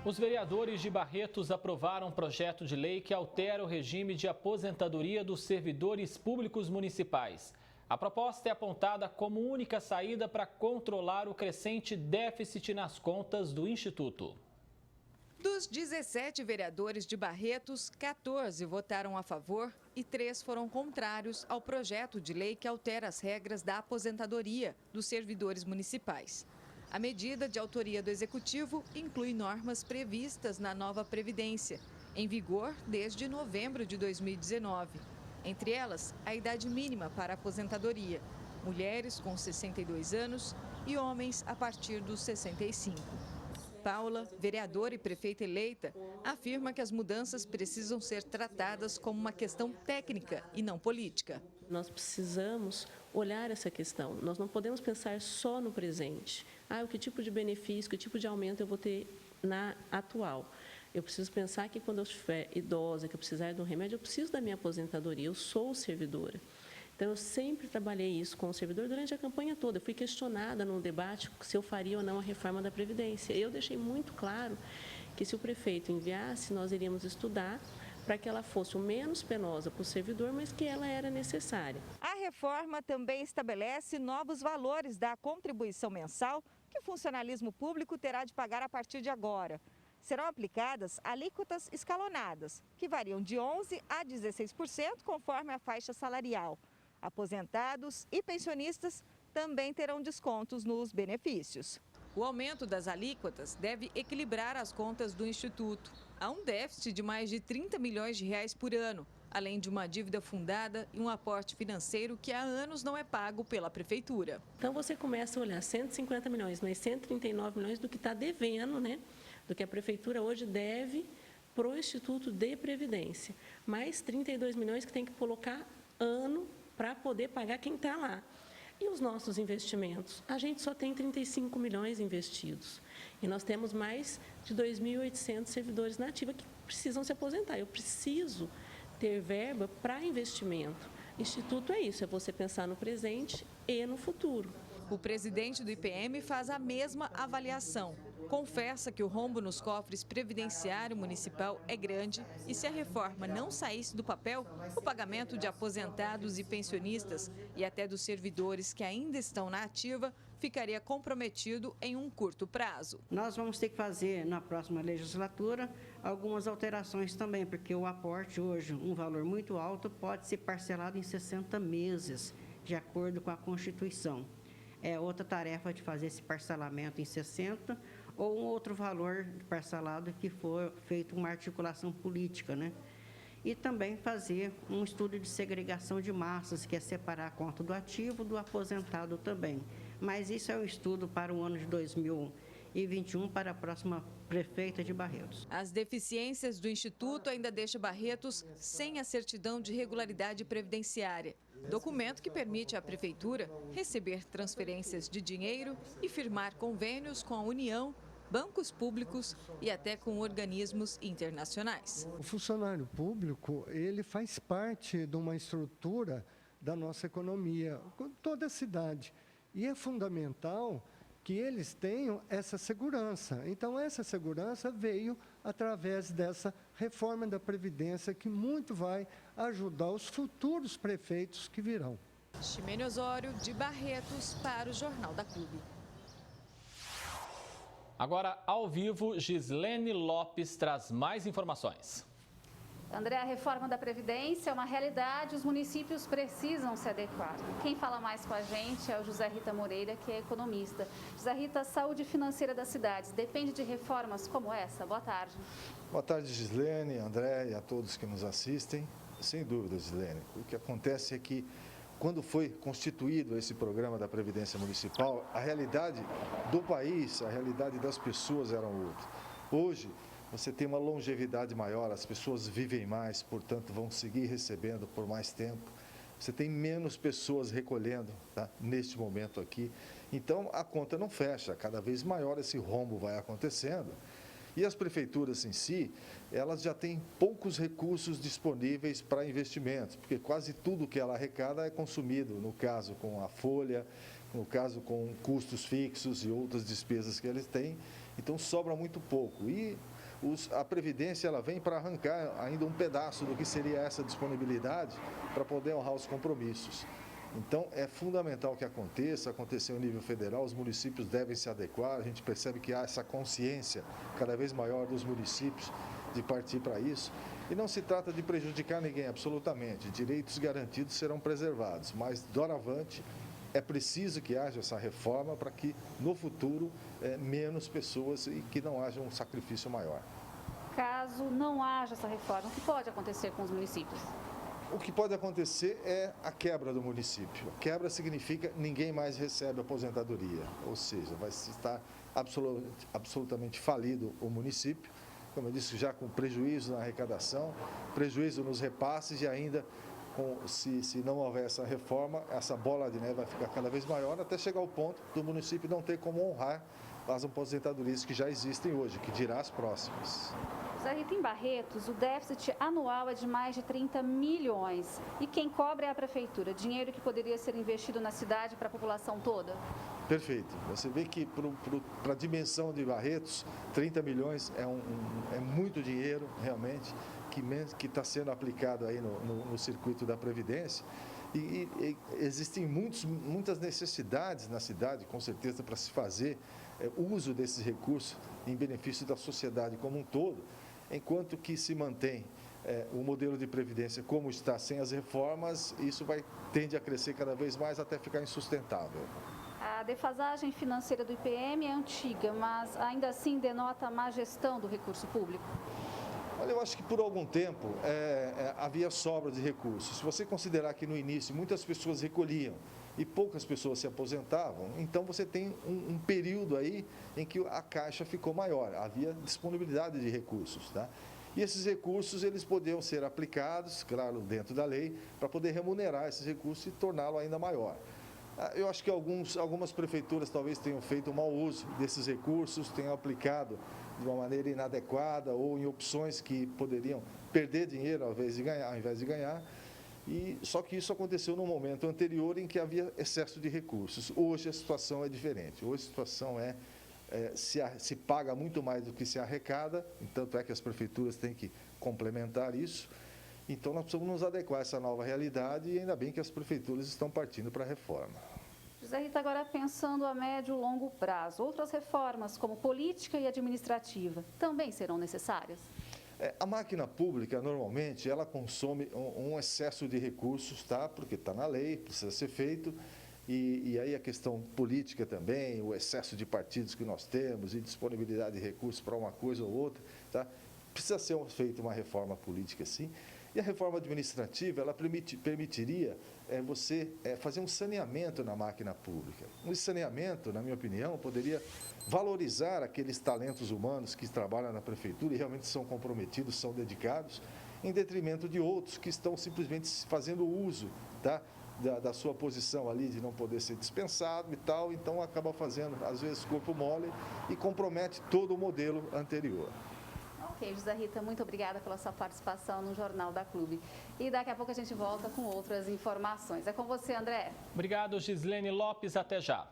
Os vereadores de Barretos aprovaram um projeto de lei que altera o regime de aposentadoria dos servidores públicos municipais. A proposta é apontada como única saída para controlar o crescente déficit nas contas do Instituto. Dos 17 vereadores de Barretos, 14 votaram a favor e 3 foram contrários ao projeto de lei que altera as regras da aposentadoria dos servidores municipais. A medida de autoria do Executivo inclui normas previstas na nova Previdência, em vigor desde novembro de 2019. Entre elas, a idade mínima para a aposentadoria, mulheres com 62 anos e homens a partir dos 65. Paula, vereadora e prefeita eleita, afirma que as mudanças precisam ser tratadas como uma questão técnica e não política. Nós precisamos olhar essa questão. Nós não podemos pensar só no presente. Que tipo de benefício, que tipo de aumento eu vou ter na atual? Eu preciso pensar que quando eu estiver idosa, que eu precisar de um remédio, eu preciso da minha aposentadoria, eu sou servidora. Então, eu sempre trabalhei isso com o servidor durante a campanha toda. Eu fui questionada num debate se eu faria ou não a reforma da Previdência. Eu deixei muito claro que se o prefeito enviasse, nós iríamos estudar para que ela fosse o menos penosa para o servidor, mas que ela era necessária. A reforma também estabelece novos valores da contribuição mensal que o funcionalismo público terá de pagar a partir de agora. Serão aplicadas alíquotas escalonadas, que variam de 11% a 16% conforme a faixa salarial. Aposentados e pensionistas também terão descontos nos benefícios. O aumento das alíquotas deve equilibrar as contas do Instituto. Há um déficit de mais de 30 milhões de reais por ano, além de uma dívida fundada e um aporte financeiro que há anos não é pago pela Prefeitura. Então você começa a olhar 150 milhões, mais 139 milhões do que está devendo, do que a Prefeitura hoje deve para o Instituto de Previdência. Mais 32 milhões que tem que colocar ano para poder pagar quem está lá. E os nossos investimentos? A gente só tem 35 milhões investidos. E nós temos mais de 2.800 servidores na ativa que precisam se aposentar. Eu preciso ter verba para investimento. Instituto é isso, é você pensar no presente e no futuro. O presidente do IPM faz a mesma avaliação. Confessa que o rombo nos cofres previdenciário municipal é grande e se a reforma não saísse do papel, o pagamento de aposentados e pensionistas e até dos servidores que ainda estão na ativa ficaria comprometido em um curto prazo. Nós vamos ter que fazer na próxima legislatura algumas alterações também, porque o aporte hoje, um valor muito alto, pode ser parcelado em 60 meses, de acordo com a Constituição. É outra tarefa de fazer esse parcelamento em 60 ou um outro valor parcelado que for feito uma articulação política, E também fazer um estudo de segregação de massas, que é separar a conta do ativo do aposentado também. Mas isso é um estudo para o ano de 2021 para a próxima prefeita de Barretos. As deficiências do Instituto ainda deixam Barretos sem a certidão de regularidade previdenciária, documento que permite à Prefeitura receber transferências de dinheiro e firmar convênios com a União, bancos públicos e até com organismos internacionais. O funcionário público, ele faz parte de uma estrutura da nossa economia, toda a cidade. E é fundamental que eles tenham essa segurança. Então, essa segurança veio através dessa reforma da Previdência, que muito vai ajudar os futuros prefeitos que virão. Ximene Osório, de Barretos, para o Jornal da Clube. Agora, ao vivo, Gislene Lopes traz mais informações. André, a reforma da Previdência é uma realidade, os municípios precisam se adequar. Quem fala mais com a gente é o José Rita Moreira, que é economista. José Rita, a saúde financeira das cidades depende de reformas como essa? Boa tarde. Boa tarde, Gislene, André e a todos que nos assistem. Sem dúvida, Gislene, o que acontece é que quando foi constituído esse programa da Previdência Municipal, a realidade do país, a realidade das pessoas eram outra. Hoje, você tem uma longevidade maior, as pessoas vivem mais, portanto, vão seguir recebendo por mais tempo. Você tem menos pessoas recolhendo, neste momento aqui. Então, a conta não fecha, cada vez maior esse rombo vai acontecendo. E as prefeituras em si, elas já têm poucos recursos disponíveis para investimentos, porque quase tudo que ela arrecada é consumido, no caso com a folha, no caso com custos fixos e outras despesas que eles têm. Então sobra muito pouco. E a Previdência ela vem para arrancar ainda um pedaço do que seria essa disponibilidade para poder honrar os compromissos. Então, é fundamental que aconteça em nível federal, os municípios devem se adequar, a gente percebe que há essa consciência cada vez maior dos municípios de partir para isso. E não se trata de prejudicar ninguém, absolutamente, direitos garantidos serão preservados, mas, doravante, é preciso que haja essa reforma para que, no futuro, menos pessoas e que não haja um sacrifício maior. Caso não haja essa reforma, o que pode acontecer com os municípios? O que pode acontecer é a quebra do município. A quebra significa ninguém mais recebe aposentadoria, ou seja, vai estar absolutamente falido o município, como eu disse, já com prejuízo na arrecadação, prejuízo nos repasses e ainda, se não houver essa reforma, essa bola de neve vai ficar cada vez maior até chegar ao ponto do município não ter como honrar as aposentadorias que já existem hoje, que dirá as próximas. José Rita, em Barretos, o déficit anual é de mais de 30 milhões. E quem cobra é a prefeitura, dinheiro que poderia ser investido na cidade para a população toda? Perfeito. Você vê que para a dimensão de Barretos, 30 milhões é muito dinheiro, realmente, que está sendo aplicado aí no circuito da Previdência. E existem muitas necessidades na cidade, com certeza, para se fazer uso desses recursos em benefício da sociedade como um todo, enquanto que se mantém o modelo de previdência como está, sem as reformas, isso tende a crescer cada vez mais até ficar insustentável. A defasagem financeira do IPM é antiga, mas ainda assim denota a má gestão do recurso público. Olha, eu acho que por algum tempo havia sobra de recursos. Se você considerar que no início muitas pessoas recolhiam e poucas pessoas se aposentavam, então você tem um período aí em que a caixa ficou maior, havia disponibilidade de recursos, tá? E esses recursos, eles podiam ser aplicados, claro, dentro da lei, para poder remunerar esses recursos e torná-lo ainda maior. Eu acho que algumas prefeituras talvez tenham feito um mau uso desses recursos, tenham aplicado de uma maneira inadequada ou em opções que poderiam perder dinheiro ao invés de ganhar. Só que isso aconteceu no momento anterior em que havia excesso de recursos. Hoje a situação é diferente. Hoje a situação se paga muito mais do que se arrecada, tanto é que as prefeituras têm que complementar isso. Então nós precisamos nos adequar a essa nova realidade e ainda bem que as prefeituras estão partindo para a reforma. José Rita, agora pensando a médio e longo prazo, outras reformas como política e administrativa também serão necessárias? A máquina pública, normalmente, ela consome um excesso de recursos, tá? Porque está na lei, precisa ser feito. E aí a questão política também, o excesso de partidos que nós temos e disponibilidade de recursos para uma coisa ou outra, tá? Precisa ser feita uma reforma política, sim. E a reforma administrativa, ela permitiria você fazer um saneamento na máquina pública. Um saneamento, na minha opinião, poderia valorizar aqueles talentos humanos que trabalham na prefeitura e realmente são comprometidos, são dedicados, em detrimento de outros que estão simplesmente fazendo uso, tá, da sua posição ali de não poder ser dispensado e tal, então acaba fazendo, às vezes, corpo mole e compromete todo o modelo anterior. Ok, José Rita, muito obrigada pela sua participação no Jornal da Clube. E daqui a pouco a gente volta com outras informações. É com você, André. Obrigado, Gislene Lopes. Até já.